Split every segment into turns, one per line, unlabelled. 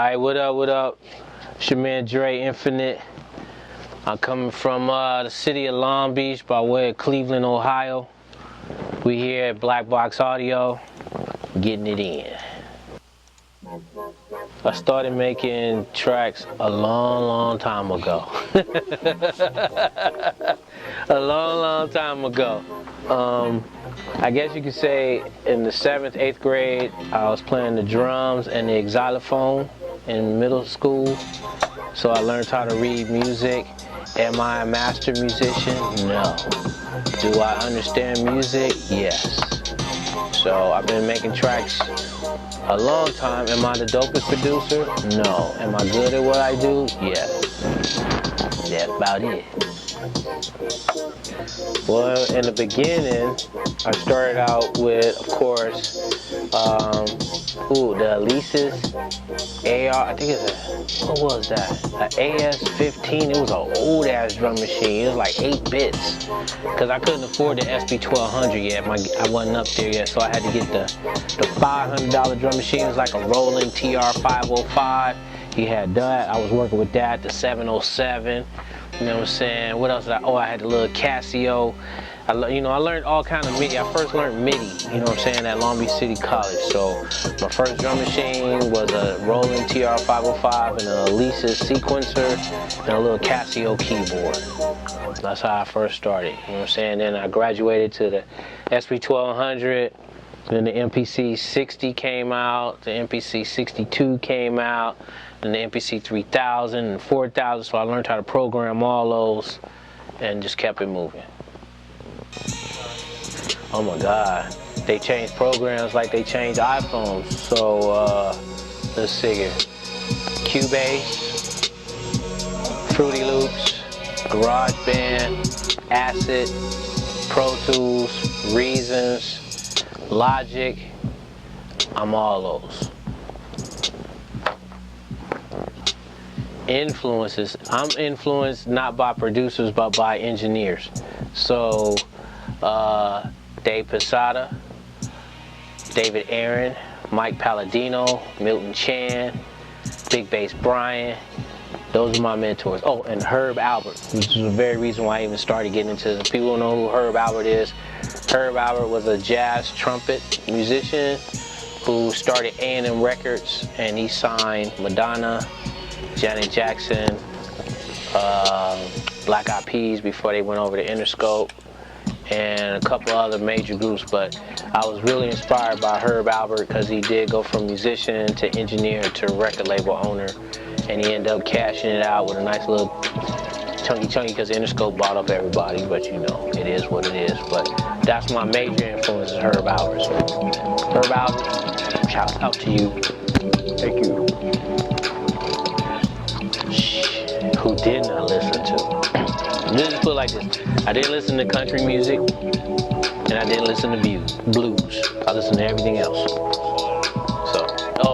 Alright, what up, what up? It's your man Dre Infinite. I'm coming from the city of Long Beach by way of Cleveland, Ohio. We here at Black Box Audio, getting it in. I started making tracks a long time ago. A long time ago. I guess you could say in the 7th, 8th grade, I was playing the drums and the xylophone in middle school. So I learned how to read music. Am I a master musician? No. Do I understand music? Yes. So I've been making tracks a long time. Am I the dopest producer? No. Am I good at what I do? Yes. That's about it. Well, in the beginning, I started out with, of course, the Alesis AR, I think it's what was that? An AS-15, it was an old ass drum machine. It was like 8 bits. Cause I couldn't afford the Ep.1 yet. I wasn't up there yet, so I had to get the $500 drum machine. It was like a Roland TR-505. He had that. I was working with that, the 707. You know what I'm saying? What else did I had the little Casio. I learned all kinds of MIDI. I first learned MIDI, you know what I'm saying, at Long Beach City College. So my first drum machine was a Roland TR-505 and an Alesis sequencer and a little Casio keyboard. That's how I first started, you know what I'm saying? Then I graduated to the SP-1200, then the MPC-60 came out, the MPC-62 came out, and the MPC-3000 and 4000, so I learned how to program all those and just kept it moving. Oh my God, they changed programs like they changed iPhones. So let's see here. Cubase, Fruity Loops, GarageBand, Acid, Pro Tools, Reasons, Logic. I'm all those. Influences. I'm influenced not by producers but by engineers. So Dave Posada, David Aaron, Mike Palladino, Milton Chan, Big Bass Brian. Those are my mentors. Oh, and Herb Albert, which is the very reason why I even started getting into this. People don't know who Herb Albert is. Herb Albert was a jazz trumpet musician who started A&M Records, and he signed Madonna, Janet Jackson, Black Eyed Peas before they went over to Interscope, and a couple other major groups. But I was really inspired by Herb Albert because he did go from musician to engineer to record label owner, and he ended up cashing it out with a nice little chunky because Interscope bought up everybody, but you know, it is what it is. But that's my major influence, is Herb Albert. So Herb Albert, shout out to you. Thank you. Who didn't I listen to? Let's just put it like this. I didn't listen to country music, and I didn't listen to blues. I listened to everything else.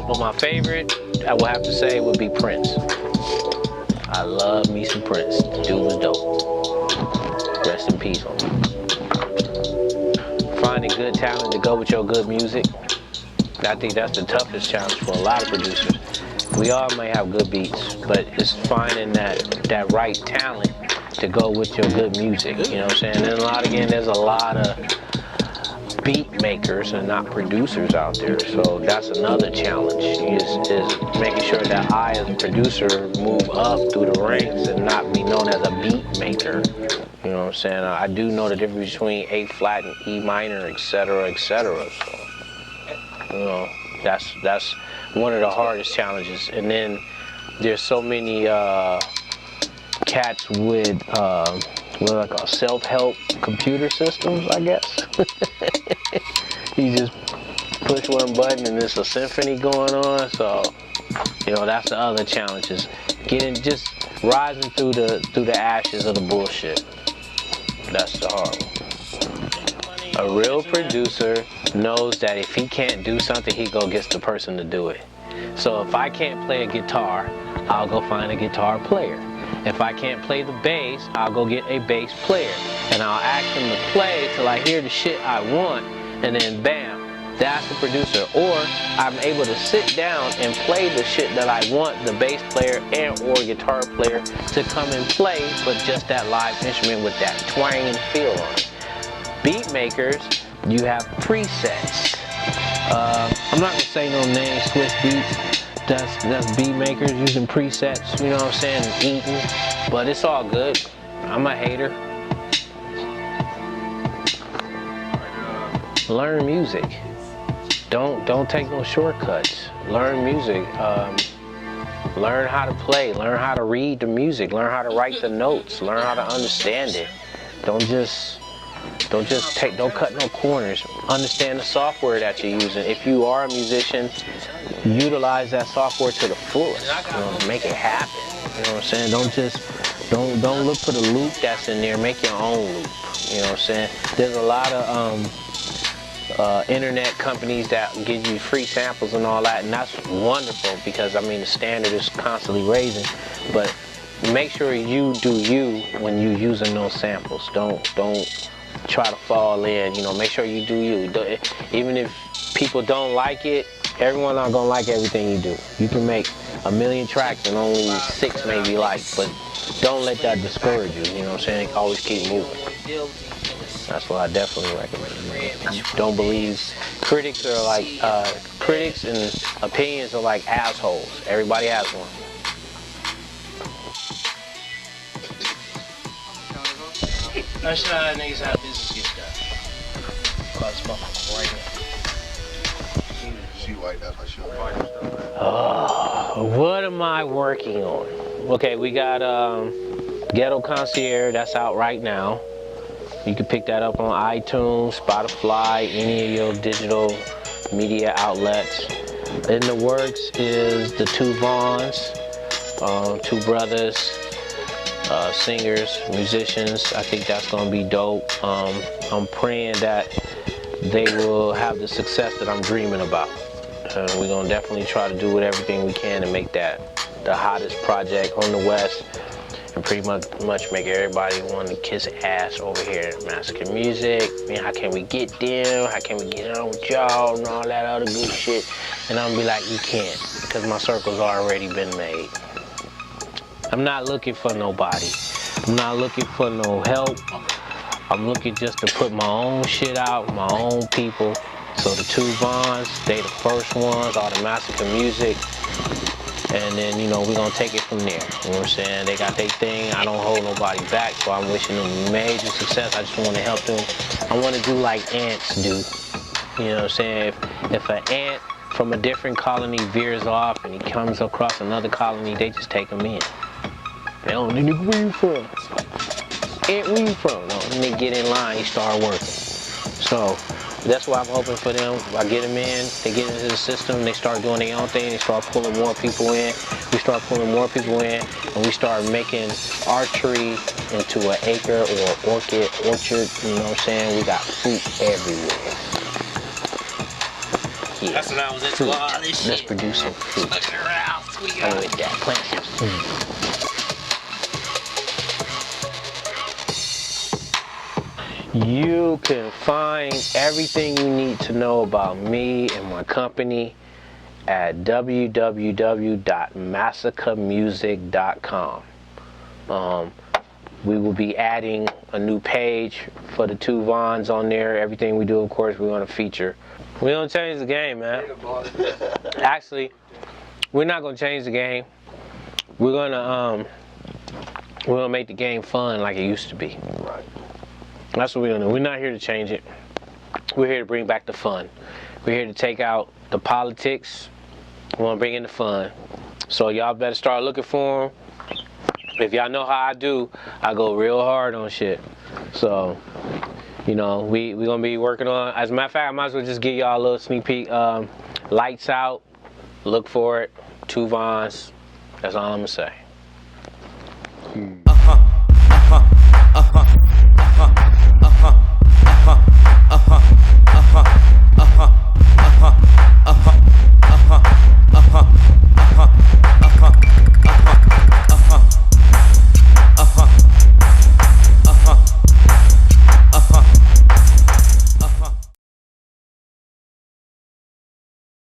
But my favorite, I will have to say, would be Prince. I love me some Prince. The dude was dope. Rest in peace on him. Finding good talent to go with your good music. I think that's the toughest challenge for a lot of producers. We all may have good beats, but it's finding that right talent to go with your good music, you know what I'm saying? And there's a lot of beat makers and not producers out there, so that's another challenge, is making sure that I as a producer move up through the ranks and not be known as a beat maker, you know what I'm saying? I do know the difference between A flat and E minor, etc., etc. So, you know, that's one of the hardest challenges. And then there's so many cats with what I call self-help computer systems, I guess. You just push one button and there's a symphony going on. So, you know, that's the other challenge, is just rising through the ashes of the bullshit. That's the hard one. A real producer knows that if he can't do something, he go gets the person to do it. So if I can't play a guitar, I'll go find a guitar player. If I can't play the bass, I'll go get a bass player. And I'll ask him to play till I hear the shit I want, and then bam, that's a producer. Or I'm able to sit down and play the shit that I want the bass player and or guitar player to come and play, but just that live instrument with that twang and feel on it. Beat makers, you have presets. I'm not gonna say no names, Swiss Beats. That's beat makers using presets, you know what I'm saying, and eating. But it's all good. I'm a hater. Learn music. Don't take no shortcuts. Learn music. Learn how to play. Learn how to read the music. Learn how to write the notes. Learn how to understand it. Don't cut no corners. Understand the software that you're using. If you are a musician, utilize that software to the fullest. You know, make it happen. You know what I'm saying? Don't look for the loop that's in there. Make your own loop. You know what I'm saying? There's a lot of internet companies that give you free samples and all that, and that's wonderful because I mean the standard is constantly raising. But make sure you do you when you're using those samples. Don't try to fall in. You know, make sure you do you. Even if people don't like it, everyone not gonna like everything you do. You can make 1,000,000 tracks and only 6 maybe like, but don't let that discourage you. You know what I'm saying? Always keep moving. That's what I definitely recommend. Don't believe critics are like critics and opinions are like assholes. Everybody has one.
That's niggas how business gets done. Call this motherfucker right now.
She white, that's why she white.
What am I working on? Okay, we got Ghetto Concierge, that's out right now. You can pick that up on iTunes, Spotify, any of your digital media outlets. In the works is the two Vaughns, two brothers, singers, musicians. I think that's gonna be dope. I'm praying that they will have the success that I'm dreaming about. We're gonna definitely try to do everything we can to make that the hottest project on the West, and pretty much make everybody want to kiss ass over here at Massacre Music. I mean, how can we get them? How can we get on with y'all and all that other good shit? And I'm gonna be like, you can't, because my circle's already been made. I'm not looking for nobody. I'm not looking for no help. I'm looking just to put my own shit out, my own people. So the two Vaughns, they the first ones, all the Massacre Music. And then, you know, we're gonna take it from there. You know what I'm saying? They got their thing. I don't hold nobody back, so I'm wishing them major success. I just want to help them. I want to do like ants do. You know what I'm saying? If an ant from a different colony veers off and he comes across another colony, they just take him in. They don't, nigga, where you from? Ant, where you from? No, and they get in line, he start working. So that's why I'm hoping for them. I get them in, they get into the system, they start doing their own thing, they start pulling more people in. We start pulling more people in, and we start making our tree into an acre or orchard, you know what I'm saying? We got fruit everywhere. Yeah.
That's when I was into all this shit.
Let's produce some fruit.
Look around, sweet.
I with that, plant some fruit. You can find everything you need to know about me and my company at www.massacremusic.com. We will be adding a new page for the two Vaughns on there. Everything we do, of course, we're going to feature. We're going to change the game, man. Actually, we're not going to change the game. We're going to make the game fun like it used to be.
Right.
That's what we're gonna do. We're not here to change it. We're here to bring back the fun. We're here to take out the politics. We wanna bring in the fun. So y'all better start looking for them. If y'all know how I do, I go real hard on shit. So, you know, we gonna be working on, as a matter of fact, I might as well just give y'all a little sneak peek. Lights out, look for it, two Vaughns. That's all I'm gonna say.